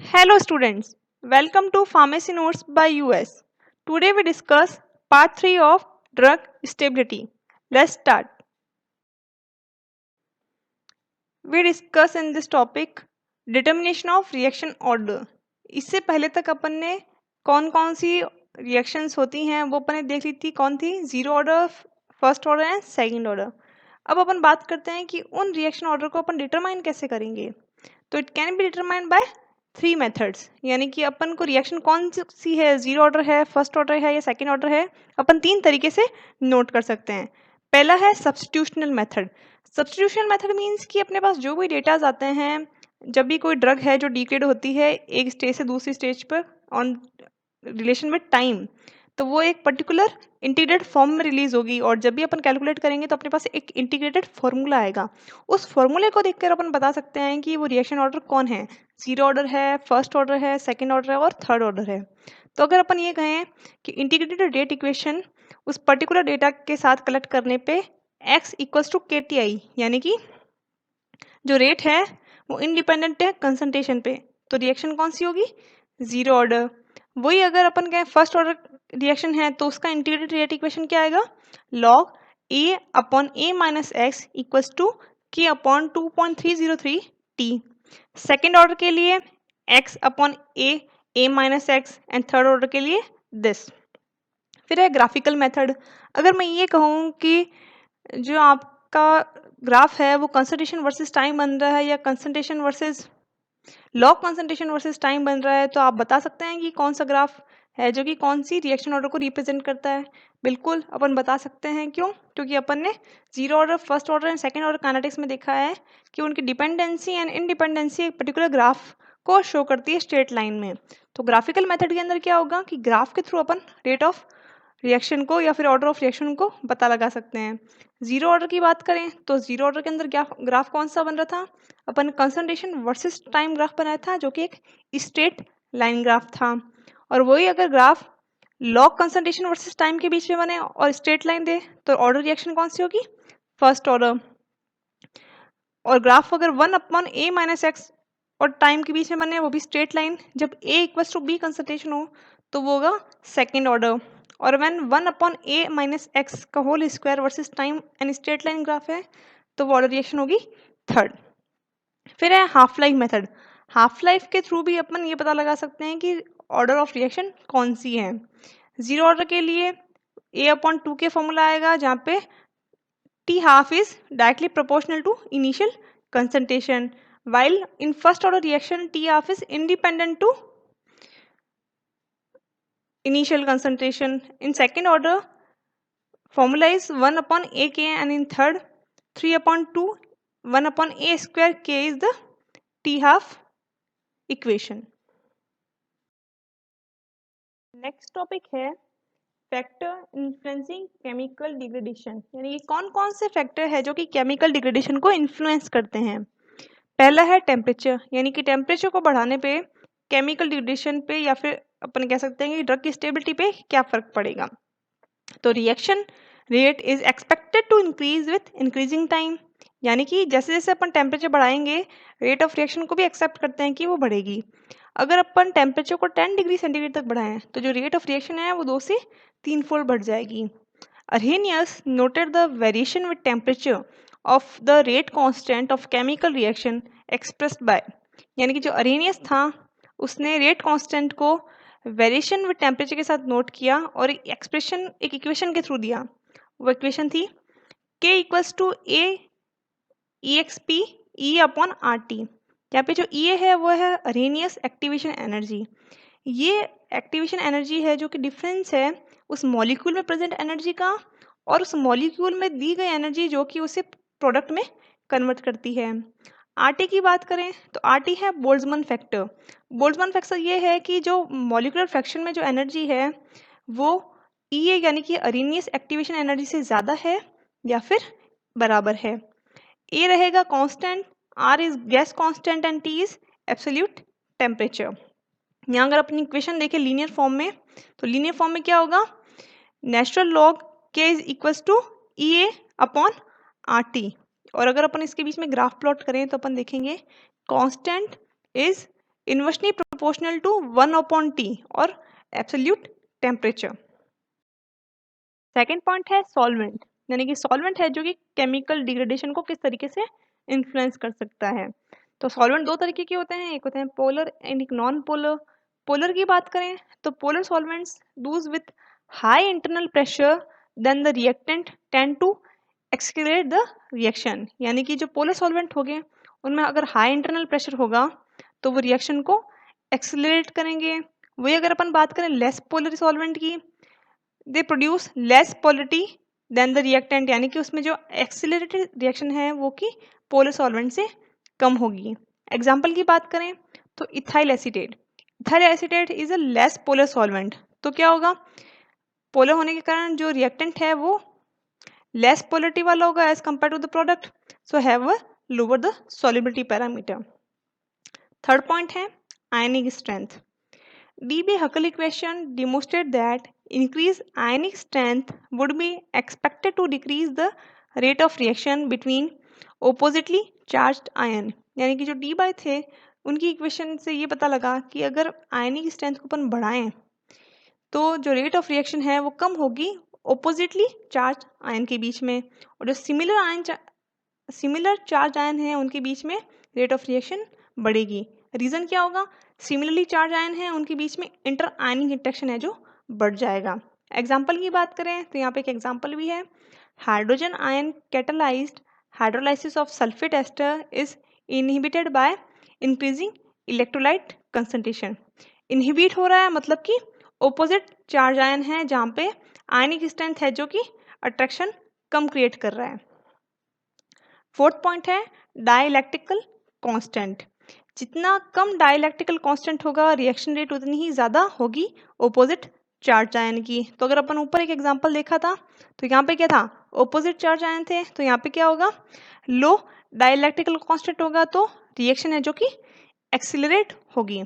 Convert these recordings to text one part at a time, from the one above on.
Hello students, welcome to Pharmacy Notes by US. Today we discuss part 3 of drug stability. Let's start. We discuss in this topic determination of reaction order. इससे पहले तक अपन ने कौन कौन सी reactions होती हैं वो अपन ने देख ली थी। कौन थी? Zero order, first order and second order. अब अपन बात करते हैं कि उन रिएक्शन ऑर्डर को अपन डिटरमाइन कैसे करेंगे। तो it can be determined by three methods, यानी कि अपन को रिएक्शन कौन सी है, जीरो ऑर्डर है, फर्स्ट ऑर्डर है या सेकंड ऑर्डर है, अपन तीन तरीके से नोट कर सकते हैं। पहला है सब्स्टिट्यूशनल मेथड। सब्स्टिट्यूशनल मेथड मीन्स कि अपने पास जो भी डेटाज आते हैं, जब भी कोई ड्रग है जो डिग्रेड होती है एक स्टेज से दूसरी स्टेज पर ऑन रिलेशन विद टाइम, तो वो एक पर्टिकुलर इंटीग्रेटेड फॉर्म में रिलीज होगी और जब भी अपन कैलकुलेट करेंगे तो अपने पास एक इंटीग्रेटेड फॉर्मूला आएगा। उस फॉर्मूले को देखकर अपन बता सकते हैं कि वो रिएक्शन ऑर्डर कौन है, जीरो ऑर्डर है, फर्स्ट ऑर्डर है, सेकेंड ऑर्डर है और थर्ड ऑर्डर है। तो अगर अपन ये कहें कि इंटीग्रेटेड रेट इक्वेशन उस पर्टिकुलर डेटा के साथ कलेक्ट करने पे x इक्वल्स टू के टी आई, यानी कि जो रेट है वो इंडिपेंडेंट है कंसंट्रेशन पे, तो रिएक्शन कौन सी होगी? Zero order. वही अगर अपन कहें फर्स्ट ऑर्डर रिएक्शन है तो उसका इंटीग्रेटेड रेट इक्वेशन क्या आएगा? Log a upon a minus x equals to k upon 2.303 t. Second order के लिए x upon a minus x and third order के लिए दिस। फिर है ग्राफिकल मेथड। अगर मैं ये कहूँ कि जो आपका ग्राफ है वो कंसंट्रेशन वर्सेस टाइम बन रहा है या concentration versus log concentration versus time बन रहा है, तो आप बता सकते हैं कि कौन सा ग्राफ है जो कि कौन सी रिएक्शन ऑर्डर को रिप्रेजेंट करता है। बिल्कुल अपन बता सकते हैं। क्यों? क्योंकि अपन ने zero order, first order and second order kinetics में देखा है कि उनकी डिपेंडेंसी एंड इनडिपेंडेंसी एक पर्टिकुलर ग्राफ को शो करती है स्ट्रेट लाइन में। तो ग्राफिकल मेथड के अंदर क्या होगा कि ग्राफ के through upon rate of reaction को या फिर ऑर्डर ऑफ रिएक्शन को पता लगा सकते हैं। जीरो ऑर्डर की बात करें तो जीरो ऑर्डर के अंदर ग्राफ कौन सा बन रहा था? अपन कंसंट्रेशन वर्सेस टाइम ग्राफ बनाया था जो कि एक स्ट्रेट लाइन ग्राफ था। और वही अगर graph log concentration versus time के बीच में बने और स्ट्रेट लाइन दे तो ऑर्डर रिएक्शन कौन सी होगी? First order. और ग्राफ अगर one upon a minus x और टाइम के बीच में बने वो भी स्ट्रेट लाइन, जब a equals to b concentration हो तो वो होगा सेकेंड ऑर्डर। और when one upon a minus x का whole square versus time and straight line graph है तो वो ऑर्डर रिएक्शन होगी थर्ड। फिर है half life method. Half life के थ्रू भी अपन ये पता लगा सकते हैं कि ऑर्डर ऑफ रिएक्शन कौन सी है। जीरो ऑर्डर के लिए ए अपॉन टू के फॉर्मूला आएगा जहाँ पे T half is directly proportional to initial concentration, while in first order reaction T half is independent to initial concentration. In second order formula is 1 upon A K, and in third 3 upon 2 1 upon A square K is the T half equation. Next topic है factor influencing chemical degradation, यानी कि कौन कौन से factor है जो कि chemical degradation को इन्फ्लुएंस करते हैं। पहला है टेम्परेचर, यानी कि टेम्परेचर को बढ़ाने पे केमिकल डिग्रेडेशन पे या फिर अपन कह सकते हैं कि ड्रग की स्टेबिलिटी पे क्या फर्क पड़ेगा। तो reaction rate is expected to increase with increasing time, यानी कि जैसे जैसे अपन टेम्परेचर बढ़ाएंगे रेट ऑफ रिएक्शन को भी एक्सेप्ट करते हैं कि वो बढ़ेगी। अगर अपन टेम्परेचर को 10 डिग्री सेंटीग्रेड तक बढ़ाएं तो जो रेट ऑफ रिएक्शन है वो 2 से 3 फोल्ड बढ़ जाएगी। Arrhenius noted the variation with temperature of the rate constant of chemical reaction expressed by, यानी कि जो अरेनियस था उसने रेट कांस्टेंट को वेरिएशन विद टेम्परेचर के साथ नोट किया और एक एक्सप्रेशन, एक इक्वेशन के थ्रू दिया। वो इक्वेशन थी K equals to A e x p E upon R T. यहाँ पे जो ई है वो है अरेनियस एक्टिवेशन एनर्जी। ये एक्टिवेशन एनर्जी है जो कि डिफरेंस है उस मॉलिक्यूल में प्रेजेंट एनर्जी का और उस मॉलिक्यूल में दी गई एनर्जी जो कि उसे प्रोडक्ट में कन्वर्ट करती है। आरटी की बात करें तो आरटी है बोल्ट्जमैन फैक्टर। बोल्ट्जमैन फैक्टर ये है कि जो मॉलिक्यूलर फ्रैक्शन में जो एनर्जी है वो ई यानी कि अरेनियस एक्टिवेशन एनर्जी से ज़्यादा है या फिर बराबर है। ए रहेगा constant, R is gas constant and T is absolute temperature. यहाँ अगर अपनी इक्वेशन देखें लीनियर फॉर्म में तो लीनियर फॉर्म में क्या होगा? Natural log k is equals to E a upon R T. और अगर अपन इसके बीच में ग्राफ प्लॉट करें तो अपन देखेंगे constant is inversely proportional to 1/T और एब्सोल्यूट टेम्परेचर। सेकेंड पॉइंट है सॉल्वेंट, यानी कि सॉल्वेंट है जो कि केमिकल डिग्रेडेशन को किस तरीके से इन्फ्लुएंस कर सकता है। तो सॉल्वेंट दो तरीके के होते हैं, एक होते हैं पोलर एंड एक नॉन पोलर। पोलर की बात करें तो polar solvents loose with high internal pressure then the reactant tend to excrete the reaction, यानी कि जो पोलर सॉल्वेंट हो गए उनमें अगर हाई इंटरनल प्रेशर होगा तो वो रिएक्शन को एक्सलरेट करेंगे। वही अगर अपन बात करें लेस पोलर सॉल्वेंट की, they produce less polarity than the reactant, यानी कि उसमें जो एक्सिलरेटेड रिएक्शन है वो कि पोलर सॉल्वेंट से कम होगी। एग्जाम्पल की बात करें तो ethyl acetate, ethyl acetate is a less polar solvent, तो क्या होगा, पोलर होने के कारण जो रिएक्टेंट है वो लेस पोलरिटी वाला होगा as compare to the product, so have a lower the solubility parameter. Third point है ionic strength. D.B. Huckel equation demonstrated that increased ionic strength would be expected to decrease the rate of reaction between oppositely charged ion, यानी कि जो D by थे उनकी equation से ये पता लगा कि अगर आयनिक स्ट्रेंथ को अपन बढ़ाएं तो जो रेट ऑफ रिएक्शन है वो कम होगी ओपोजिटली चार्ज आयन के बीच में, और जो सिमिलर चार्ज आयन है उनके बीच में रेट ऑफ रिएक्शन बढ़ेगी। रीज़न क्या होगा, सिमिलरली चार्ज आयन है उनके बीच में इंटर आयनिक इंटरेक्शन है जो बढ़ जाएगा। एग्जाम्पल की बात करें तो यहाँ पे एक एग्जाम्पल भी है, hydrogen ion catalysed hydrolysis of sulphate ester is inhibited by increasing electrolyte concentration. Inhibit हो रहा है मतलब कि ओपोजिट चार्ज आयन है जहाँ पे आयनिक स्ट्रेंथ है जो कि अट्रैक्शन कम क्रिएट कर रहा है। फोर्थ पॉइंट है डाइलेक्ट्रिकल कांस्टेंट। जितना कम डाइलेक्ट्रिकल कांस्टेंट होगा रिएक्शन रेट उतनी ही ज़्यादा होगी ओपोजिट चार्ज आयन की। तो अगर अपन ऊपर एक एग्जांपल देखा था तो यहाँ पे क्या था, ओपोजिट चार्ज आयन थे, तो यहाँ पे क्या होगा, लो डाइलेक्ट्रिकल कांस्टेंट होगा तो रिएक्शन है जो कि एक्सिलरेट होगी।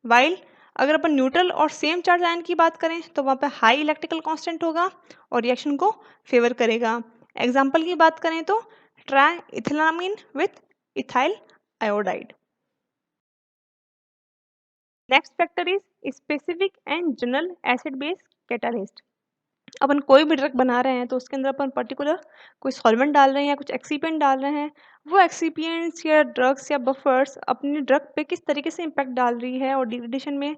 वाइल अगर अपन न्यूट्रल और सेम चार्ज आयन की बात करें तो वहाँ पे हाई इलेक्ट्रिकल कांस्टेंट होगा और रिएक्शन को फेवर करेगा। एग्जाम्पल की बात करें तो triethylamine with ethyl iodide. Next factor is specific and general acid base catalyst. अपन कोई भी ड्रग बना रहे हैं तो उसके अंदर अपन पर्टिकुलर कोई सॉल्वेंट डाल रहे हैं या कुछ एक्सीपिएंट डाल रहे हैं, वो एक्सीपिएंट्स या ड्रग्स या बफर्स अपने ड्रग पे किस तरीके से इम्पैक्ट डाल रही है और डिग्रेडेशन में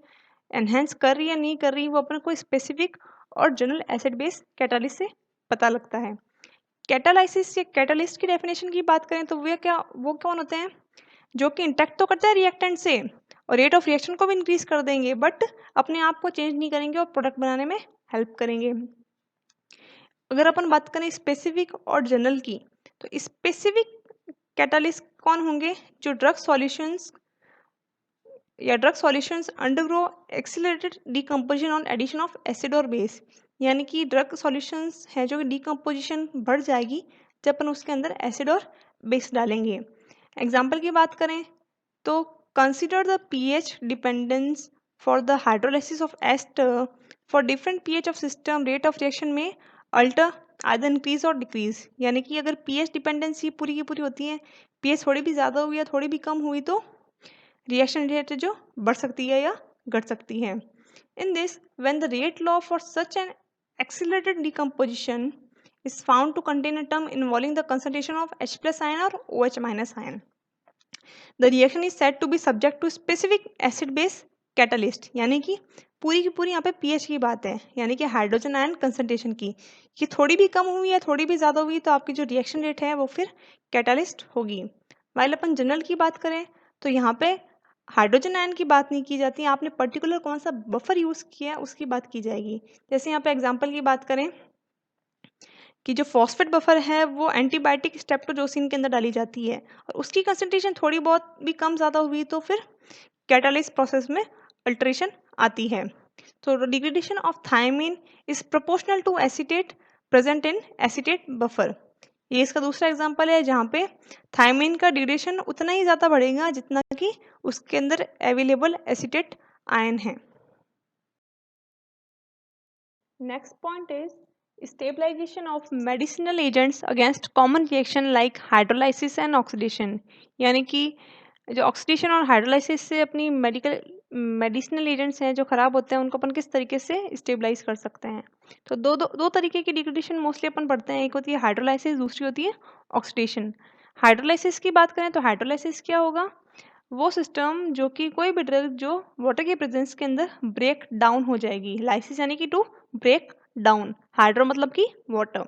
एनहेंस कर रही है या नहीं कर रही, वो अपन कोई स्पेसिफिक और जनरल एसिड बेस कैटालिस्ट से पता लगता है। कैटालाइसिस या कैटालिस्ट की डेफिनेशन की बात करें तो वो कौन होते हैं, जो कि इंटरेक्ट तो करते हैं रिएक्टेंट से और रेट ऑफ रिएक्शन को भी इंक्रीज कर देंगे बट अपने आप को चेंज नहीं करेंगे और प्रोडक्ट बनाने में हेल्प करेंगे। अगर अपन बात करें स्पेसिफिक और जनरल की तो स्पेसिफिक कैटालिस्ट कौन होंगे, जो drug solutions undergo accelerated decomposition on addition of acid और बेस, यानी कि ड्रग सॉल्यूशंस है जो डीकम्पोजिशन बढ़ जाएगी जब अपन उसके अंदर एसिड और बेस डालेंगे। एग्जाम्पल की बात करें तो consider the pH dependence for the hydrolysis of ester for different pH of system rate of reaction में अल्टर आइदर इंक्रीज और डिक्रीज, यानी कि अगर पीएच डिपेंडेंसी पूरी की पूरी होती है, पीएच थोड़ी भी ज़्यादा हुई या थोड़ी भी कम हुई तो रिएक्शन रेट जो बढ़ सकती है या घट सकती है। In this when the rate law for such an accelerated decomposition is found to contain a term involving the concentration of H plus ion or OH minus ion. The reaction is said to be subject to specific acid base catalyst, यानी कि पूरी की पूरी यहाँ पे pH की बात है, यानी कि हाइड्रोजन आयन कंसंट्रेशन की, कि थोड़ी भी कम हुई या थोड़ी भी ज़्यादा हुई तो आपकी जो रिएक्शन रेट है वो फिर कैटालिस्ट होगी। वाइल अपन जनरल की बात करें तो यहाँ पे हाइड्रोजन आयन की बात नहीं की जाती, आपने पर्टिकुलर कौन सा बफर यूज़ किया है उसकी बात की जाएगी। जैसे यहाँ पे एग्जांपल की बात करें कि जो फॉस्फेट बफर है वो एंटीबायोटिक स्टेप्टोजोसिन के अंदर डाली जाती है और उसकी कंसंट्रेशन थोड़ी बहुत भी कम ज़्यादा हुई तो फिर कैटालिस प्रोसेस में अल्टरेशन आती है। तो degradation of thiamine is proportional to acetate present in acetate buffer. ये इसका दूसरा एग्जांपल है जहाँ पे थायमिन का डिग्रेडेशन उतना ही ज़्यादा बढ़ेगा जितना कि उसके अंदर अवेलेबल एसीटेट आयन है। Next point is stabilisation of medicinal agents against common reaction like hydrolysis and oxidation, यानी कि जो ऑक्सीडेशन और हाइड्रोलाइसिस से अपनी मेडिसिनल एजेंट्स हैं जो खराब होते हैं उनको अपन किस तरीके से स्टेबलाइज कर सकते हैं। तो दो तरीके की डिग्रेडेशन मोस्टली अपन पढ़ते हैं, एक होती है हाइड्रोलाइसिस, दूसरी होती है ऑक्सीडेशन। हाइड्रोलाइसिस की बात करें तो हाइड्रोलाइसिस क्या होगा, वो सिस्टम जो कि कोई भी ड्रग जो वाटर के प्रेजेंस के अंदर ब्रेक डाउन हो जाएगी। लाइसिस यानी कि टू ब्रेक डाउन, हाइड्रो मतलब कि वाटर।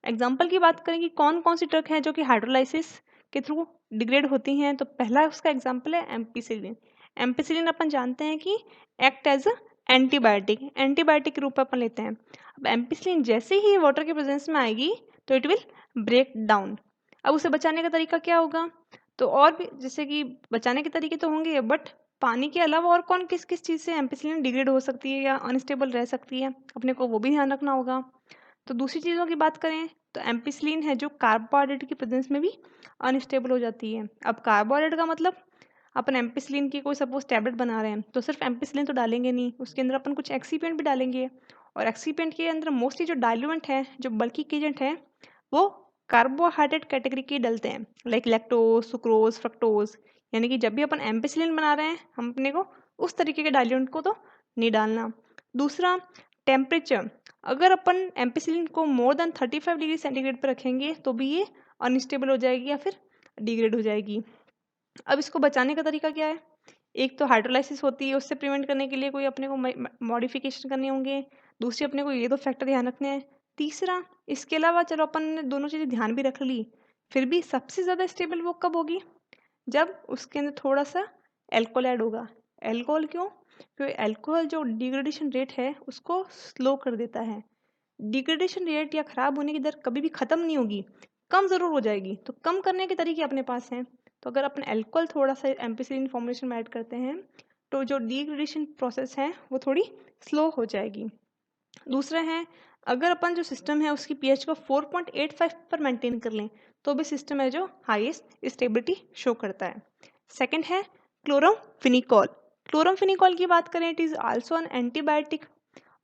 एग्जाम्पल की बात करें कि कौन कौन सी ड्रग है जो कि हाइड्रोलाइसिस के थ्रू डिग्रेड होती हैं, तो पहला उसका एग्जाम्पल है एम्पिसिलिन। एम्पिसिलिन अपन जानते हैं कि एक्ट एज अ एंटीबायोटिक के रूप में अपन लेते हैं। अब एम्पिसिलिन जैसे ही वाटर के प्रेजेंस में आएगी तो इट विल ब्रेक डाउन। अब उसे बचाने का तरीका क्या होगा, तो और भी जैसे कि बचाने के तरीके तो होंगे, बट पानी के अलावा और कौन किस किस चीज़ से एम्पिसिलिन डिग्रेड हो सकती है या अनस्टेबल रह सकती है, अपने को वो भी ध्यान रखना होगा। तो दूसरी चीज़ों की बात करें तो एम्पिसिलिन है जो कार्बोहाइड्रेट की प्रेजेंस में भी अनस्टेबल हो जाती है। अब कार्बोहाइड्रेट का मतलब, अपन एम्पिसिलिन की कोई सपोज टैबलेट बना रहे हैं तो सिर्फ एम्पिसिलिन तो डालेंगे नहीं, उसके अंदर अपन कुछ एक्सीपिएंट भी डालेंगे। और एक्सीपिएंट के अंदर मोस्टली जो डाइल्यूएंट है, जो बल्की एजेंट है, वो कार्बोहाइड्रेट कैटेगरी के डलते हैं, लाइक लैक्टोज, सुक्रोज, फ्रक्टोज। यानी कि जब भी अपन एम्पिसिलिन बना रहे हैं हम अपने को उस तरीके के डाइल्यूएंट को तो नहीं डालना। दूसरा, टेम्परेचर। अगर अपन एम्पिसिलिन को मोर देन 35 डिग्री सेंटीग्रेड पर रखेंगे तो भी ये अनस्टेबल हो जाएगी या फिर डिग्रेड हो जाएगी। अब इसको बचाने का तरीका क्या है, एक तो हाइड्रोलाइसिस होती है, उससे प्रिवेंट करने के लिए कोई अपने को मॉडिफिकेशन करने होंगे। दूसरी, अपने को ये दो फैक्टर ध्यान रखने हैं। तीसरा, इसके अलावा चलो अपन ने दोनों चीज़ें ध्यान भी रख ली, फिर भी सबसे ज़्यादा स्टेबल वो कब होगी, जब उसके अंदर थोड़ा सा एल्कोहल ऐड होगा। एल्कोहल क्यों, क्योंकि एल्कोहल जो डिग्रेडेशन रेट है उसको स्लो कर देता है। डिग्रेडेशन रेट या खराब होने की दर कभी भी खत्म नहीं होगी, कम ज़रूर हो जाएगी। तो कम करने के तरीके अपने पास हैं। तो अगर अपन अल्कोहल थोड़ा सा एम्पिसिलिन फॉर्मुलेशन में ऐड करते हैं तो जो डिग्रेडेशन प्रोसेस है वो थोड़ी स्लो हो जाएगी। दूसरा है, अगर अपन जो सिस्टम है उसकी पीएच को 4.85 पर मेंटेन कर लें तो भी सिस्टम है जो हाईएस्ट स्टेबिलिटी शो करता है। सेकंड है क्लोरमफिनिकॉल। क्लोरमफिनिकॉल की बात करें, it is also an antibiotic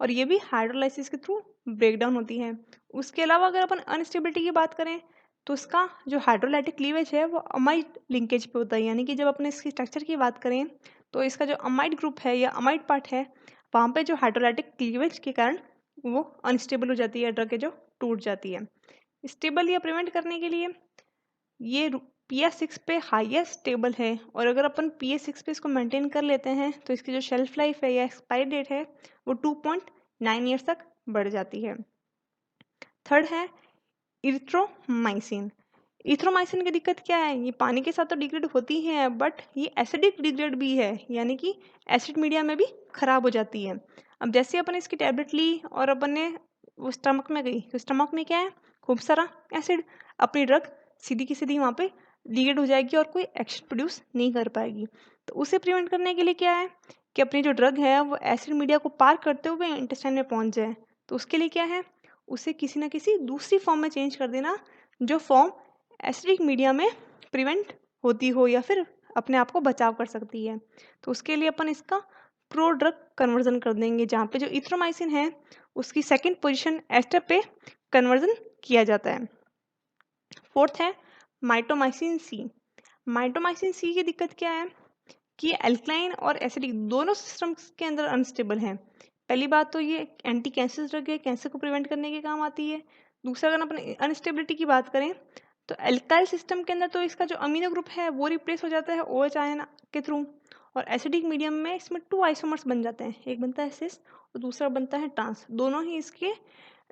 और ये भी हाइड्रोलाइसिस के थ्रू ब्रेक डाउन होती है। उसके अलावा अगर अपन अनस्टेबिलिटी की बात करें तो इसका जो हाइड्रोलाइटिक क्लीवेज है वो अमाइड लिंकेज पे होता है। यानी कि जब अपने इसकी स्ट्रक्चर की बात करें तो इसका जो अमाइड ग्रुप है या अमाइड पार्ट है, वहाँ पे जो हाइड्रोलाइटिक क्लीवेज के कारण वो अनस्टेबल हो जाती है, ड्रग है जो टूट जाती है। स्टेबल या प्रिवेंट करने के लिए ये पीएच6 पे हाईएस्ट स्टेबल है और अगर अपन पीएच6 पे इसको मेंटेन कर लेते हैं तो इसकी जो शेल्फ लाइफ है या एक्सपायरी डेट है वो 2.9 ईयर्स तक बढ़ जाती है। थर्ड है इरिथ्रोमाइसिन। इरिथ्रोमाइसिन की दिक्कत क्या है, ये पानी के साथ तो डिग्रेड होती है बट ये एसिडिक डिग्रेड भी है, यानी कि एसिड मीडिया में भी खराब हो जाती है। अब जैसे अपन इसकी टैबलेट ली और अपन ने वो स्टमक में गई तो स्टमक में क्या है, खूब सारा एसिड, अपनी ड्रग सीधी की सीधी वहाँ पे डिग्रेड हो जाएगी और कोई एक्शन प्रोड्यूस नहीं कर पाएगी। तो उसे प्रिवेंट करने के लिए क्या है कि अपनी जो ड्रग है वो एसिड मीडिया को पार करते हुए इंटेस्टाइन में पहुँच जाए। तो उसके लिए क्या है, उसे किसी ना किसी दूसरी फॉर्म में चेंज कर देना जो फॉर्म एसिडिक मीडिया में प्रिवेंट होती हो या फिर अपने आप को बचाव कर सकती है। तो उसके लिए अपन इसका प्रो ड्रग कन्वर्जन कर देंगे, जहाँ पे जो इथ्रोमाइसिन है उसकी सेकंड पोजीशन एस्टर पे कन्वर्जन किया जाता है। फोर्थ है माइटोमाइसिन सी। माइटोमाइसिन सी की दिक्कत क्या है कि अल्कलाइन और एसिडिक दोनों सिस्टम्स के अंदर अनस्टेबल है। पहली बात तो ये एंटी कैंसर ड्रग है, कैंसर को प्रिवेंट करने के काम आती है। दूसरा, अगर अपन अनस्टेबिलिटी की बात करें तो एल्काइल सिस्टम के अंदर तो इसका जो अमीनो ग्रुप है वो रिप्लेस हो जाता है OH आयन के थ्रू, और एसिडिक मीडियम में इसमें 2 आइसोमर्स बन जाते हैं, एक बनता है सिस और दूसरा बनता है ट्रांस। दोनों ही इसके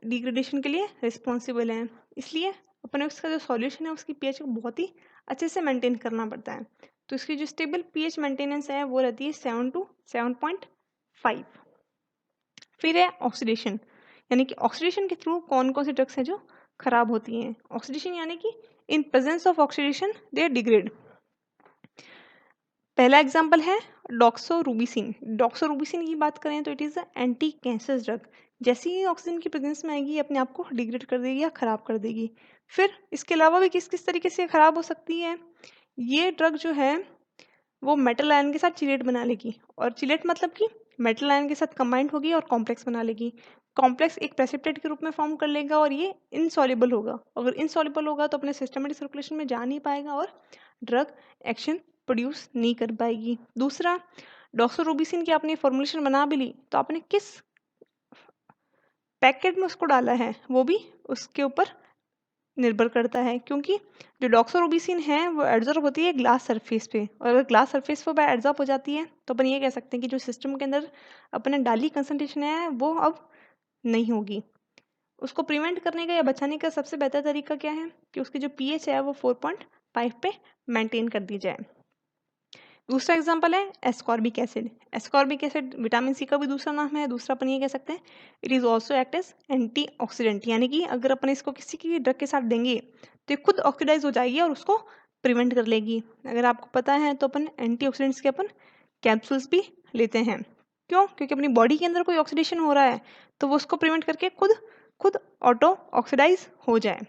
डिग्रेडेशन के लिए रिस्पॉन्सिबल हैं। इसलिए अपने उसका जो सॉल्यूशन है उसकी पीएच को बहुत ही अच्छे से मेंटेन करना पड़ता है। तो इसकी जो स्टेबल पीएच मेंटेनेंस है वो रहती है 7 to 7.5। फिर है ऑक्सीडेशन, यानी कि ऑक्सीडेशन के थ्रू कौन कौन सी ड्रग्स हैं जो खराब होती हैं। ऑक्सीडेशन यानी कि in presence of oxidation they degrade. पहला एग्जांपल है डॉक्सोरूबिसिन। डॉक्सोरूबिसिन की बात करें तो it is a anti cancer drug. जैसे ही ऑक्सीजन की प्रेजेंस में आएगी ये अपने आप को डिग्रेड कर देगी या खराब कर देगी। फिर इसके अलावा भी किस किस तरीके से खराब हो सकती है, ये ड्रग जो है वो मेटल आयन के साथ चिलेट बना लेगी, और चिलेट मतलब कि मेटल आयन के साथ कंबाइंड होगी और कॉम्प्लेक्स बना लेगी। कॉम्प्लेक्स एक प्रेसिपिटेट के रूप में फॉर्म कर लेगा और ये इनसॉल्युबल होगा। अगर इनसॉल्युबल होगा तो अपने सिस्टमेटिक सर्कुलेशन में जा नहीं पाएगा और ड्रग एक्शन प्रोड्यूस नहीं कर पाएगी। दूसरा, डॉक्सोरोबिसिन की आपने फॉर्मुलेशन बना भी ली, तो आपने किस पैकेट में उसको डाला है वो भी उसके ऊपर निर्भर करता है, क्योंकि जो डॉक्सोरोबिसिन है वो एब्जॉर्ब होती है ग्लास सरफेस पे, और अगर ग्लास सरफेस पे एब्जॉर्ब हो जाती है तो अपन ये कह सकते हैं कि जो सिस्टम के अंदर अपने डाली कंसंट्रेशन है वो अब नहीं होगी। उसको प्रिवेंट करने का या बचाने का सबसे बेहतर तरीका क्या है कि उसकी जो पीएच है वो 4.5 पे मेंटेन कर दी जाए। दूसरा एग्जांपल है ascorbic acid. Ascorbic acid vitamin C का भी दूसरा नाम है। दूसरा अपन ये कह सकते हैं it is also act as antioxidant, यानी कि अगर अपन इसको किसी की ड्रग के साथ देंगे तो ये खुद ऑक्सीडाइज हो जाएगी और उसको प्रिवेंट कर लेगी। अगर आपको पता है तो अपन एंटीऑक्सीडेंट्स के अपन कैप्सूल्स भी लेते हैं। क्यों? क्योंकि अपनी बॉडी के अंदर कोई ऑक्सीडेशन हो रहा है तो वो उसको प्रिवेंट करके खुद खुद ऑटो ऑक्सीडाइज हो जाए।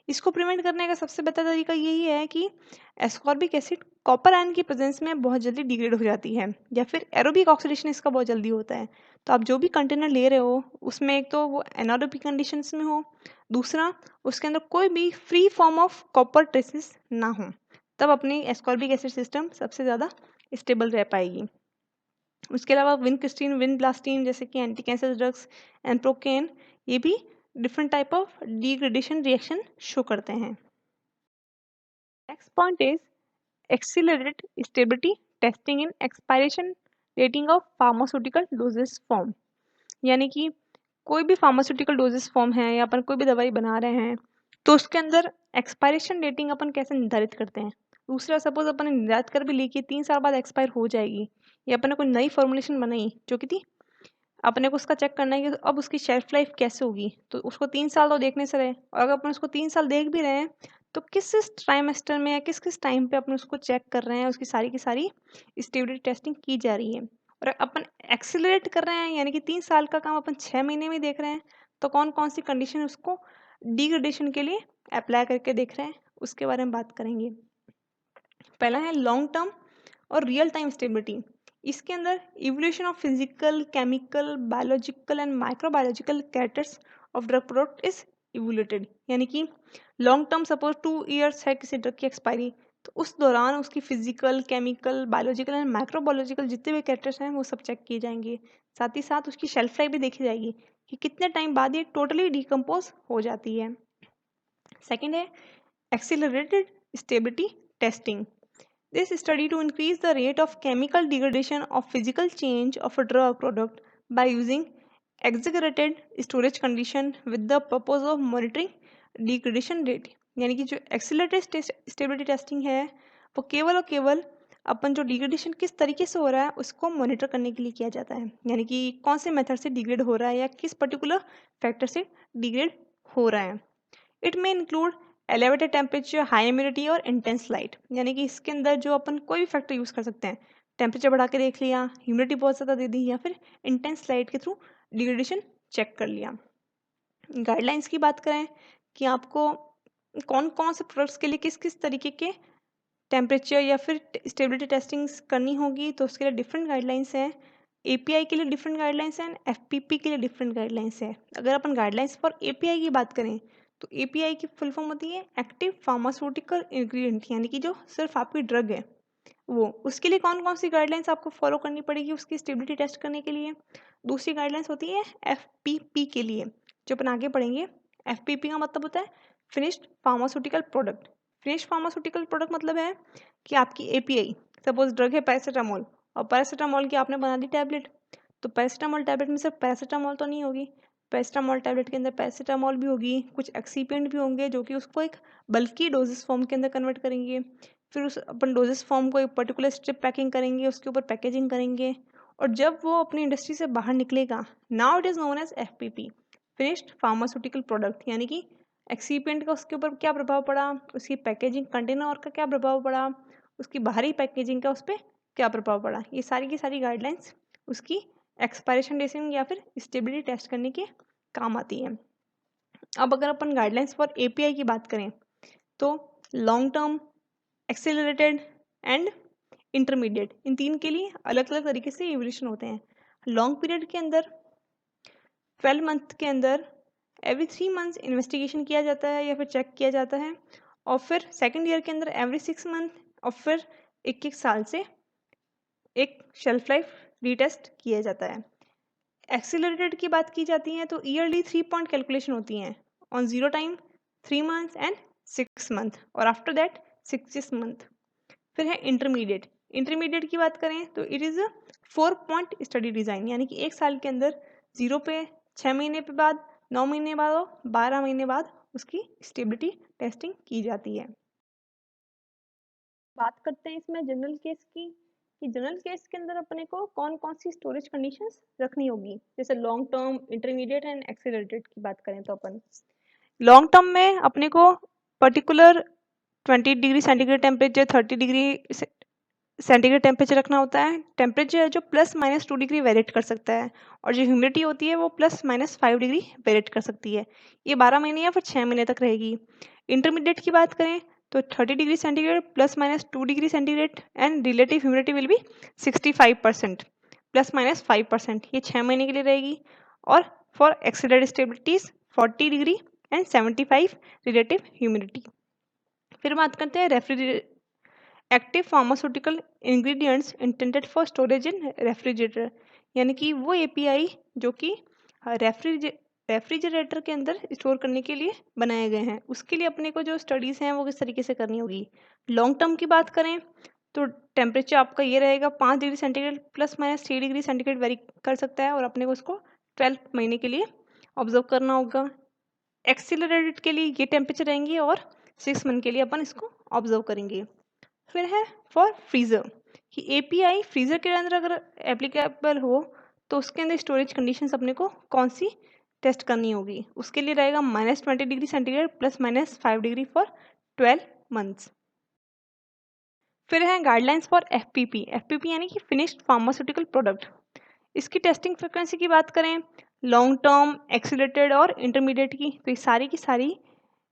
इसको प्रिवेंट करने का सबसे बेहतर तरीका यही है कि एस्कॉर्बिक एसिड कॉपर आयन की प्रेजेंस में बहुत जल्दी डिग्रेड हो जाती है, या फिर एरोबिक ऑक्सीडेशन इसका बहुत जल्दी होता है। तो आप जो भी कंटेनर ले रहे हो उसमें एक तो वो एनारोबिक कंडीशंस में हो, दूसरा उसके अंदर कोई भी free form of copper traces ना हो, तब अपनी एस्कॉर्बिक एसिड सिस्टम सबसे ज़्यादा स्टेबल रह पाएगी। उसके अलावा विनक्रिस्टीन, विनब्लास्टीन जैसे कि एंटी कैंसर ड्रग्स, एंप्रोकेन, ये भी different type of degradation reaction show करते हैं। Next point is accelerated stability testing in expiration dating of pharmaceutical doses form, यानी कि कोई भी फार्मास्यूटिकल डोजेस फॉर्म है या अपन कोई भी दवाई बना रहे हैं तो उसके अंदर एक्सपायरेशन डेटिंग अपन कैसे निर्धारित करते हैं। दूसरा, सपोज अपन ने निर्धारित कर भी ली कि 3 साल बाद एक्सपायर हो जाएगी, या अपन ने कोई नई फॉर्मुलेशन बनाई जो कि थी, अपने को उसका चेक करना है कि अब उसकी शेल्फ लाइफ कैसे होगी, तो उसको 3 साल तो देखने से रहे, और अगर अपन उसको 3 साल देख भी रहे हैं तो किस किस ट्राइमेस्टर में या किस किस टाइम पे अपन उसको चेक कर रहे हैं, उसकी सारी की सारी स्टेबिलिटी टेस्टिंग की जा रही है। और अपन एक्सीलरेट कर रहे हैं, यानी कि 3 साल का काम अपन 6 महीने में देख रहे हैं, तो कौन कौन सी कंडीशन उसको डिग्रेडेशन के लिए अप्लाई करके देख रहे हैं, उसके बारे में बात करेंगे। पहला है लॉन्ग टर्म और रियल टाइम स्टेबिलिटी। इसके अंदर evolution of physical, chemical, biological and microbiological characters of drug product is evoluted, यानी कि लॉन्ग टर्म सपोज 2 इयर्स है किसी ड्रग की एक्सपायरी, तो उस दौरान उसकी physical, chemical, biological and microbiological जितने भी कैरेक्टर्स हैं वो सब चेक किए जाएंगे। साथ ही साथ उसकी शेल्फ लाइफ भी देखी जाएगी कि कितने टाइम बाद ये टोटली डिकम्पोज हो जाती है। सेकेंड है accelerated stability testing. This study to increase the rate of chemical degradation of physical change of a drug product by using exaggerated storage condition with the purpose of monitoring degradation rate, यानी कि जो accelerated stability testing है वो केवल और केवल अपन जो degradation किस तरीके से हो रहा है उसको मॉनिटर करने के लिए किया जाता है, यानी कि कौन से मेथड से डिग्रेड हो रहा है या किस पर्टिकुलर फैक्टर से डिग्रेड हो रहा है। इट में include elevated temperature, high humidity और इंटेंस लाइट, यानी कि इसके अंदर जो अपन कोई भी फैक्टर यूज़ कर सकते हैं, टेम्परेचर बढ़ा के देख लिया, ह्यूमिडिटी बहुत ज़्यादा दे दी, या फिर इंटेंस लाइट के थ्रू डिग्रेडेशन चेक कर लिया। गाइडलाइंस की बात करें कि आपको कौन कौन से प्रोडक्ट्स के लिए किस किस तरीके के टेम्परेचर या फिर स्टेबिलिटी टेस्टिंग्स करनी होगी, तो उसके लिए डिफरेंट गाइडलाइंस हैं। एपीआई के लिए डिफरेंट गाइडलाइंस हैं, एफपीपी के लिए डिफरेंट गाइडलाइंस हैं। अगर अपन गाइडलाइंस फॉर एपीआई की बात करें तो एपीआई की फुल फॉर्म होती है एक्टिव फार्मास्यूटिकल इंग्रेडिएंट, यानी कि जो सिर्फ आपकी ड्रग है वो, उसके लिए कौन कौन सी गाइडलाइंस आपको फॉलो करनी पड़ेगी उसकी स्टेबिलिटी टेस्ट करने के लिए। दूसरी गाइडलाइंस होती है एफपीपी के लिए, जो अपन आगे पढ़ेंगे। एफपीपी का मतलब होता है finished pharmaceutical product. Finished pharmaceutical product मतलब है कि आपकी एपीआई, सपोज ड्रग है पैरासीटामोल, और पैरासीटामोल की आपने बना दी टैबलेट, तो पैरासीटामोल टैबलेट में सिर्फ पैरासीटामोल तो नहीं होगी, पैरासीटामोल टैबलेट के अंदर पैरासीटामोल भी होगी, कुछ एक्सीपिएंट भी होंगे जो कि उसको एक बल्कि डोजेस फॉर्म के अंदर कन्वर्ट करेंगे। फिर उस अपन डोजेस फॉर्म को एक पर्टिकुलर स्ट्रिप पैकिंग करेंगे, उसके ऊपर पैकेजिंग करेंगे, और जब वो अपनी इंडस्ट्री से बाहर निकलेगा, now it is known as FPP, finished pharmaceutical product, यानी कि एक्सीपिएंट का उसके ऊपर क्या प्रभाव पड़ा, उसकी पैकेजिंग कंटेनर का क्या प्रभाव पड़ा, उसकी बाहरी पैकेजिंग का उस पर क्या प्रभाव पड़ा, ये सारी की सारी गाइडलाइंस उसकी एक्सपायरेशन डेटिंग या फिर स्टेबिलिटी टेस्ट करने के काम आती है। अब अगर अपन गाइडलाइंस फॉर एपीआई की बात करें तो long term, accelerated and intermediate, इन तीन के लिए अलग अलग तरीके से इवोल्यूशन होते हैं। लॉन्ग पीरियड के अंदर 12 मंथ के अंदर एवरी 3 मंथ्स इन्वेस्टिगेशन किया जाता है या फिर चेक किया जाता है, और फिर सेकेंड ईयर के अंदर एवरी 6 मंथ, और फिर एक साल से एक शेल्फ लाइफ रीटेस्ट किया जाता है। एक्सीलरेटेड की बात की जाती है तो ईयरली 3 पॉइंट कैलकुलेशन होती हैं on 0 time, 3 months and 6 month और आफ्टर दैट 6 मंथ। फिर है इंटरमीडिएट। इंटरमीडिएट की बात करें तो it is a 4 point study design, यानी कि एक साल के अंदर 0 पे, 6 महीने पे बाद, 9 महीने बाद और 12 महीने बाद उसकी स्टेबिलिटी टेस्टिंग की जाती है। बात करते हैं इसमें जनरल केस की, कि जनरल केस के अंदर अपने को कौन कौन सी स्टोरेज कंडीशंस रखनी होगी। जैसे long term, intermediate and accelerated की बात करें तो अपन लॉन्ग टर्म में अपने को particular 20 degree centigrade temperature, 30 degree centigrade temperature रखना होता है। टेम्परेचर है जो +-2 डिग्री वेरिएट कर सकता है और जो ह्यूमिडिटी होती है वो +-5 डिग्री वेरिएट कर सकती है। ये 12 महीने या फिर 6 महीने तक रहेगी। इंटरमीडिएट की बात करें तो 30 degree centigrade +-2 degree centigrade and relative humidity will be 65% +-5%, ये 6 महीने के लिए रहेगी। और for accelerated stabilities 40 degree and 75 relative humidity. फिर बात करते हैं active pharmaceutical ingredients intended for storage in refrigerator, यानी कि वो एपीआई जो कि रेफ्रिजरेटर के अंदर स्टोर करने के लिए बनाए गए हैं, उसके लिए अपने को जो स्टडीज़ हैं वो किस तरीके से करनी होगी। लॉन्ग टर्म की बात करें तो टेम्परेचर आपका ये रहेगा 5 degree centigrade +-3 degree centigrade very कर सकता है और अपने को उसको 12 महीने के लिए ऑब्जर्व करना होगा। एक्सीलरेटेड के लिए ये टेम्परेचर रहेंगी और 6 मंथ के लिए अपन इसको ऑब्जर्व करेंगे। फिर है फॉर फ्रीज़र, कि एपीआई फ्रीज़र के अंदर अगर एप्लीकेबल हो तो उसके अंदर स्टोरेज कंडीशंस अपने को कौन सी टेस्ट करनी होगी। उसके लिए रहेगा -20 degree centigrade +-5 degree for 12 months. फिर है गाइडलाइंस फॉर एफपीपी। एफपीपी यानी कि फिनिश्ड फार्मास्यूटिकल प्रोडक्ट। इसकी टेस्टिंग फ्रिक्वेंसी की बात करें लॉन्ग टर्म, एक्सीलरेटेड और इंटरमीडिएट की सारी सारी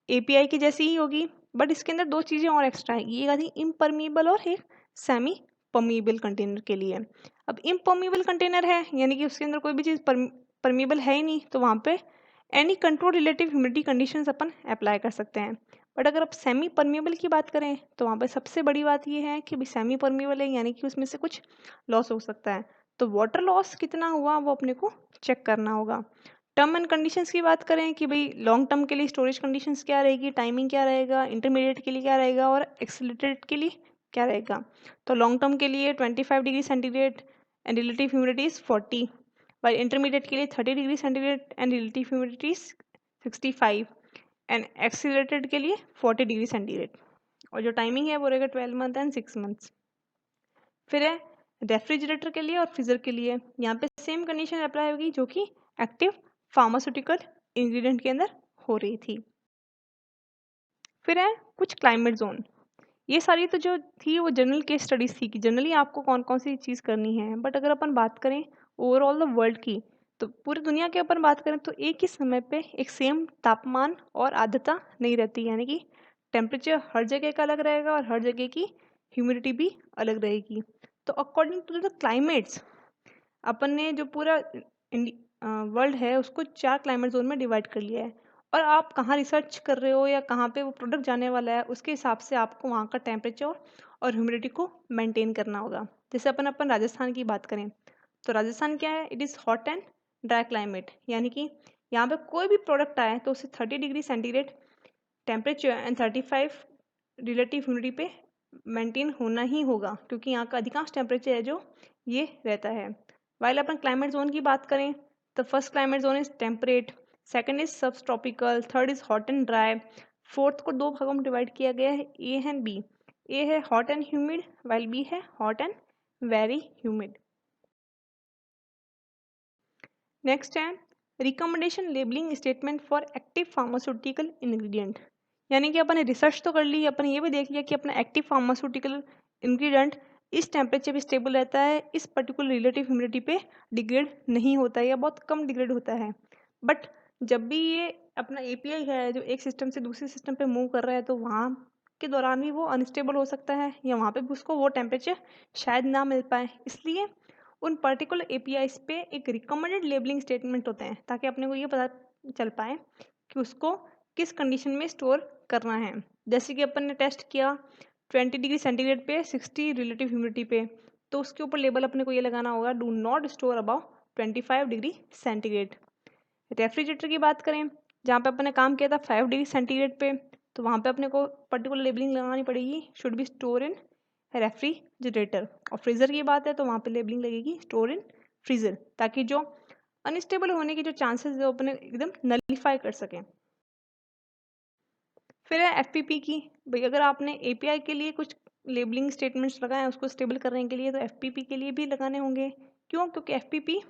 एपीआई की जैसी ही होगी, बट इसके अंदर 2 चीज़ें और एक्स्ट्रा आएगी, एक आती इम्परमीबल और एक सेमी परमीबल कंटेनर के लिए। अब इम्परमीबल कंटेनर है यानी कि उसके अंदर कोई भी चीज़ परमीबल है ही नहीं, तो वहाँ पे any control relative humidity conditions अपन अप्लाई कर सकते हैं। बट अगर आप सेमी परमीबल की बात करें तो वहाँ पे सबसे बड़ी बात ये है कि भाई सेमी परमीबल है यानी कि उसमें से कुछ लॉस हो सकता है, तो वाटर लॉस कितना हुआ वो अपने को चेक करना होगा। टर्म एंड कंडीशंस की बात करें कि भाई लॉन्ग टर्म के लिए स्टोरेज कंडीशंस क्या रहेगी, टाइमिंग क्या रहेगा, इंटरमीडिएट के लिए क्या रहेगा और एक्सीलरेटेड के लिए क्या रहेगा। तो लॉन्ग टर्म के लिए 25 degree centigrade and relative humidity is 40, while intermediate के लिए 30 degree centigrade and relative humidity is 65 and accelerated के लिए 40 डिग्री सेंटीग्रेड और जो टाइमिंग है वो रहेगा 12 मंथ एंड 6 मंथ्स। फिर है रेफ्रिजरेटर के लिए और फ्रीजर के लिए, यहाँ पे सेम कंडीशन अप्लाई होगी जो कि एक्टिव फार्मास्यूटिकल इंग्रेडिएंट के अंदर हो रही थी। फिर है कुछ क्लाइमेट जोन। ये सारी तो जो थी वो जनरल केस स्टडीज थी कि जनरली आपको कौन कौन सी चीज़ करनी है, बट अगर अपन बात करें ओवरऑल द वर्ल्ड की तो पूरी दुनिया की अपन बात करें तो एक ही समय पे एक सेम तापमान और आर्द्रता नहीं रहती, यानी कि टेम्परेचर हर जगह का अलग रहेगा और हर जगह की ह्यूमिडिटी भी अलग रहेगी। तो अकॉर्डिंग टू द क्लाइमेट्स अपन ने जो पूरा वर्ल्ड है उसको 4 क्लाइमेट जोन में डिवाइड कर लिया है और आप कहाँ रिसर्च कर रहे हो या कहाँ पे वो प्रोडक्ट जाने वाला है उसके हिसाब से आपको वहाँ का टेम्परेचर और ह्यूमिडिटी को मेंटेन करना होगा। जैसे अपन राजस्थान की बात करें तो राजस्थान क्या है, it is hot and dry climate, यानी कि यहाँ पे कोई भी प्रोडक्ट आए तो उसे 30 degree centigrade temperature and 35 relative humidity पे मेंटेन होना ही होगा, क्योंकि यहाँ का अधिकांश टेम्परेचर है जो ये रहता है। वाइल अपन क्लाइमेट जोन की बात करें तो first climate zone is temperate, second is subtropical, third is hot and dry, fourth को 2 भागों में डिवाइड किया गया है ए एंड बी। ए है hot and humid while B है hot and very humid. Next है recommendation labelling statement for active pharmaceutical ingredient, यानी कि अपन ने रिसर्च तो कर ली, अपन ये भी देख लिया कि अपना एक्टिव फार्मास्यूटिकल इंग्रेडिएंट इस टेम्परेचर पे स्टेबल रहता है, इस पर्टिकुलर रिलेटिव ह्यूमिडिटी पे डिग्रेड नहीं होता है या बहुत कम डिग्रेड होता है। बट जब भी ये अपना एपीआई है जो एक सिस्टम से दूसरे सिस्टम पे मूव कर रहा है तो वहाँ के दौरान भी वो अनस्टेबल हो सकता है या वहाँ पे भी उसको वो टेम्परेचर शायद ना मिल पाए, इसलिए उन पर्टिकुलर एपीआईज पे एक रिकमेंडेड लेबलिंग स्टेटमेंट होते हैं ताकि अपने को ये पता चल पाए कि उसको किस कंडीशन में स्टोर करना है। जैसे कि अपन ने टेस्ट किया 20 डिग्री सेंटीग्रेड पे 60 रिलेटिव ह्यूमिडिटी पे, तो उसके ऊपर लेबल अपने को ये लगाना होगा, do not store above 25 degree centigrade. Refrigerator की बात करें, जहाँ पे अपने काम किया था 5 डिग्री सेंटीग्रेड पे, तो वहाँ पे अपने को पर्टिकुलर लेबलिंग लगानी पड़ेगी, should be store in refrigerator. और फ्रीज़र की बात है तो वहाँ पे लेबलिंग लगेगी स्टोर इन फ्रीज़र, ताकि जो अनस्टेबल होने के जो चांसेस है वो अपने एकदम नलीफाई कर सकें। फिर है एफपीपी की। भाई अगर आपने एपीआई के लिए कुछ लेबलिंग स्टेटमेंट्स लगाए हैं उसको स्टेबल करने के लिए, तो एफपीपी के लिए भी लगाने होंगे। क्यों? क्योंकि एफपीपी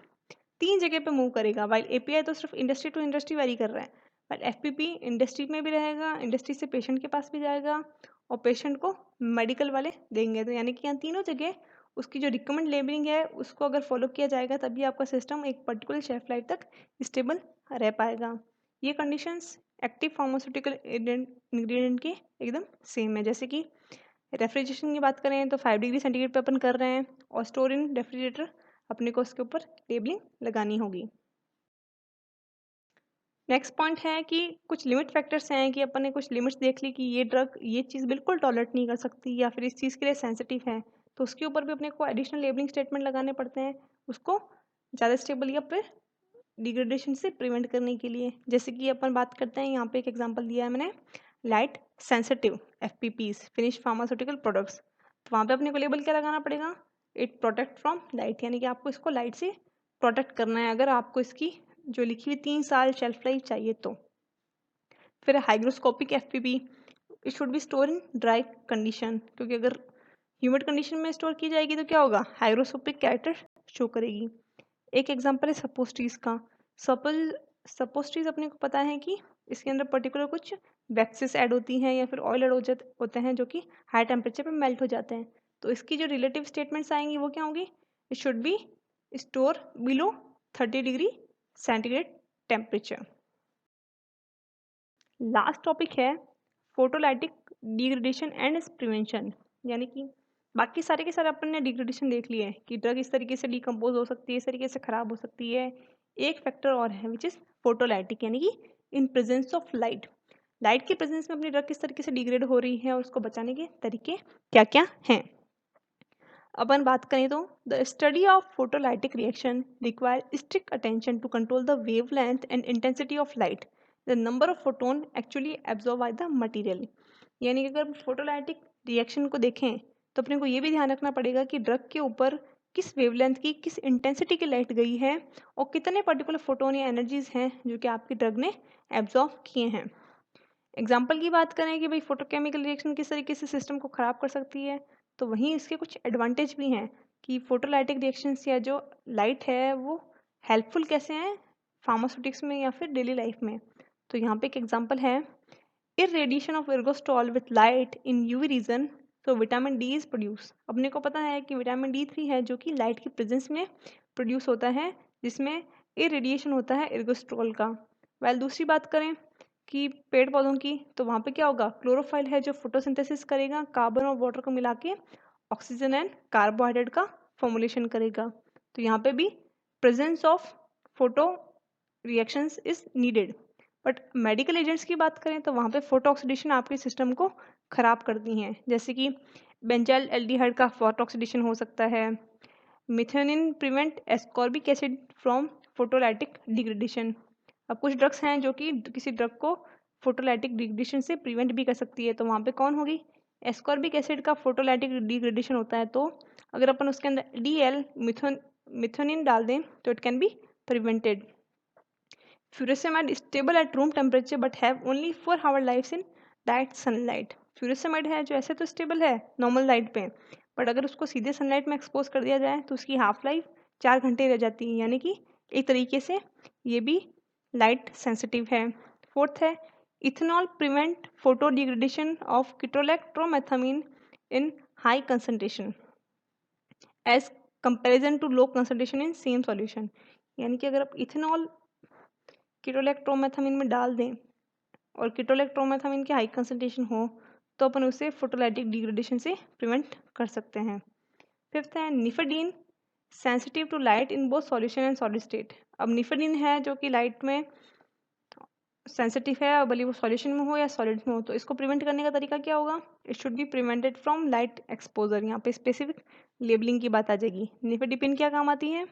3 जगह पे मूव करेगा, वाइल एपीआई तो सिर्फ इंडस्ट्री टू इंडस्ट्री वेरी कर रहा है, बट एफपीपी इंडस्ट्री में भी रहेगा, इंडस्ट्री से पेशेंट के पास भी जाएगा और पेशेंट को मेडिकल वाले देंगे। तो यानी कि यहाँ तीनों जगह उसकी जो रिकमेंड लेबलिंग है उसको अगर फॉलो किया जाएगा तभी आपका सिस्टम एक पर्टिकुलर शेल्फ लाइफ तक स्टेबल रह पाएगा। ये कंडीशंस एक्टिव फार्मास्यूटिकल इंग्रेडिएंट के एकदम सेम है। जैसे कि रेफ्रिजरेशन की बात करें तो 5 डिग्री सेंटीग्रेड पे अपन कर रहे हैं, और स्टोर इन रेफ्रिजरेटर अपने को उसके ऊपर लेबलिंग लगानी होगी। नेक्स्ट पॉइंट है कि कुछ लिमिट फैक्टर्स हैं, कि अपन ने कुछ लिमिट्स देख ली कि ये ड्रग ये चीज़ बिल्कुल टॉलरेट नहीं कर सकती या फिर इस चीज़ के लिए सेंसिटिव है, तो उसके ऊपर भी अपने को एडिशनल लेबलिंग स्टेटमेंट लगाने पड़ते हैं उसको ज़्यादा स्टेबल या फिर डिग्रेडेशन से प्रिवेंट करने के लिए। जैसे कि अपन बात करते हैं, यहाँ पे एक एग्जांपल दिया है मैंने, light sensitive FPPs finish pharmaceutical products, तो वहाँ पे अपने को लेबल क्या लगाना पड़ेगा, इट प्रोटेक्ट फ्रॉम लाइट, यानी कि आपको इसको लाइट से प्रोटेक्ट करना है अगर आपको इसकी जो लिखी हुई 3 साल शेल्फ लाइफ चाहिए तो। फिर hygroscopic FPP, it should be store in dry condition, क्योंकि अगर ह्यूमिड कंडीशन में स्टोर की जाएगी तो क्या होगा, हाइग्रोस्कोपिक कैरेक्टर शो करेगी। एक एग्जांपल है सपोस्ट्रीज का। सपोज सपोस्ट्रीज अपने को पता है कि इसके अंदर पर्टिकुलर कुछ वैक्सेस ऐड होती हैं या फिर ऑयल ऐड होते हैं जो कि हाई टेम्परेचर पे मेल्ट हो जाते हैं, तो इसकी जो रिलेटिव स्टेटमेंट्स आएंगी वो क्या होंगी, it should be store below 30 degree centigrade temperature. Last topic है फोटोलाइटिक डिग्रेडेशन एंड प्रिवेंशन, यानी कि बाकी सारे के सारे अपन ने डिग्रेडेशन देख लिए कि ड्रग इस तरीके से डिकम्पोज हो सकती है, इस तरीके से खराब हो सकती है। एक फैक्टर और है विच इज़ फोटोलाइटिक, यानी कि in presence of light, light के प्रेजेंस में अपनी ड्रग किस तरीके से डिग्रेड हो रही है और उसको बचाने के तरीके क्या क्या हैं। अपन बात करें तो the study of photolytic reaction require strict attention to control the wavelength and intensity of light, the number of photon actually absorb by the material. यानी कि अगर फोटोलाइटिक रिएक्शन को देखें तो अपने को ये भी ध्यान रखना पड़ेगा कि ड्रग के ऊपर किस वेवलेंथ की किस इंटेंसिटी की लाइट गई है और कितने पर्टिकुलर फोटोन या एनर्जीज हैं जो कि आपकी ड्रग ने एब्जॉर्ब किए हैं। एग्जाम्पल की बात करें कि भाई फोटोकेमिकल रिएक्शन किस तरीके से सिस्टम को ख़राब कर सकती है, तो वहीं इसके कुछ एडवांटेज भी हैं कि फोटोलाइटिक रिएक्शंस या जो लाइट है वो हेल्पफुल कैसे हैं फार्मास्यूटिक्स में या फिर डेली लाइफ में। तो यहाँ पे एक एग्जांपल है, irradiation of ergosterol with light in UV region, तो विटामिन डी इज प्रोड्यूस। अपने को पता है कि विटामिन D3 है जो कि लाइट की प्रेजेंस में प्रोड्यूस होता है, जिसमें इरेडिएशन होता है एर्गोस्ट्रॉल का। वेल दूसरी बात करें कि पेड़ पौधों की, तो वहाँ पे क्या होगा, क्लोरोफाइल है जो फोटोसिंथेसिस करेगा, कार्बन और वाटर को मिला के ऑक्सीजन एंड कार्बोहाइड्रेट का फॉर्मुलेशन करेगा। तो यहाँ पे भी presence of photo reactions is needed. But medical agents की बात करें तो वहाँ पे फोटो ऑक्सीडेशन आपके सिस्टम को खराब करती हैं, जैसे कि बेंजाइल एल्डिहाइड का फोटो ऑक्सीडेशन हो सकता है। Methionine prevent ascorbic acid from photolytic degradation. अब कुछ ड्रग्स हैं जो कि किसी ड्रग को फोटोलाइटिक डिग्रेडेशन से प्रिवेंट भी कर सकती है, तो वहाँ पे कौन होगी, एस्कॉर्बिक एसिड का फोटोलाइटिक डिग्रेडेशन होता है, तो अगर अपन उसके अंदर DL मिथोनिन डाल दें तो it can be prevented. Furosemide stable at room temperature but have only 4 hour life in direct sunlight. Furosemide है जो ऐसे तो स्टेबल है नॉर्मल लाइट पे, बट अगर उसको सीधे सनलाइट में एक्सपोज कर दिया जाए तो उसकी हाफ लाइफ 4 घंटे रह जाती है, यानी कि एक तरीके से ये भी लाइट सेंसिटिव है। फोर्थ है, ethanol prevent photo degradation of ketorolac tromethamine in high concentration as comparison to low concentration in same solution. यानी कि अगर आप इथेनॉल कीटोलैक्ट्रोमेथामीन में डाल दें और कीटोलैक्ट्रोमेथामीन की हाई कंसंट्रेशन हो तो अपन उसे फोटोलाइटिक डिग्रेडेशन से प्रिवेंट कर सकते हैं। फिफ्थ है nifedipine sensitive to light in both solution and solid state. अब निफेडीन है जो कि लाइट में सेंसिटिव है, भले वो सॉल्यूशन में हो या सॉलिड में हो, तो इसको प्रिवेंट करने का तरीका क्या होगा? It should be prevented from light exposure. यहाँ पे स्पेसिफिक लेबलिंग की बात आ जाएगी। निफेडिपिन क्या काम आती है?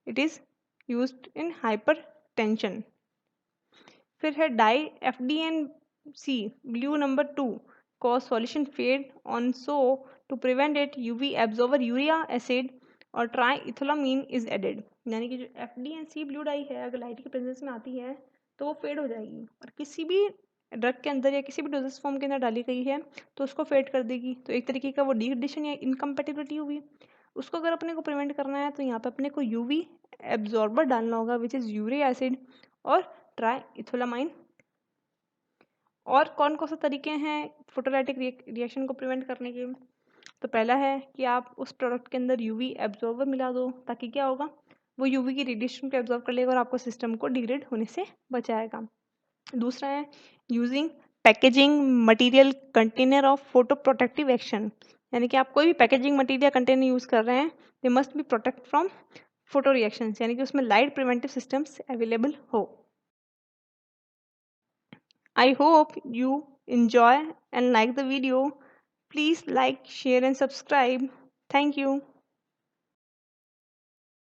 It is used in hypertension. फिर है dye FDNC blue number 2 cause solution fade on, so to prevent it UV absorber urea acid और ट्राई इथोलामीन इज एडेड। यानी कि जो FDNC ब्लू डाई है, अगर लाइट के प्रेजेंस में आती है तो वो फेड हो जाएगी, और किसी भी ड्रग के अंदर या किसी भी डोजेस फॉर्म के अंदर डाली गई है तो उसको फेड कर देगी। तो एक तरीके का वो डिग्रेडेशन या इनकम्पेटिबिलिटी हुई। उसको अगर अपने को प्रिवेंट करना है तो यहाँ पे अपने को UV एब्जॉर्बर डालना होगा, विच इज़ यूरिया एसिड और ट्राई इथोलामाइन। और कौन कौन से तरीके हैं फोटोलाइटिक रिएक्शन को प्रिवेंट करने के? तो पहला है कि आप उस प्रोडक्ट के अंदर UV एब्जॉर्बर मिला दो, ताकि क्या होगा, वो UV की रेडिएशन को एब्जॉर्ब कर लेगा और आपको सिस्टम को डिग्रेड होने से बचाएगा। दूसरा है using packaging material container of photo protective action. यानी कि आप कोई भी पैकेजिंग मटेरियल कंटेनर यूज़ कर रहे हैं, they must be protect from photo reactions, यानी कि उसमें लाइट प्रिवेंटिव सिस्टम्स अवेलेबल हो। I hope you enjoy and like the video. Please like, share and subscribe. Thank you.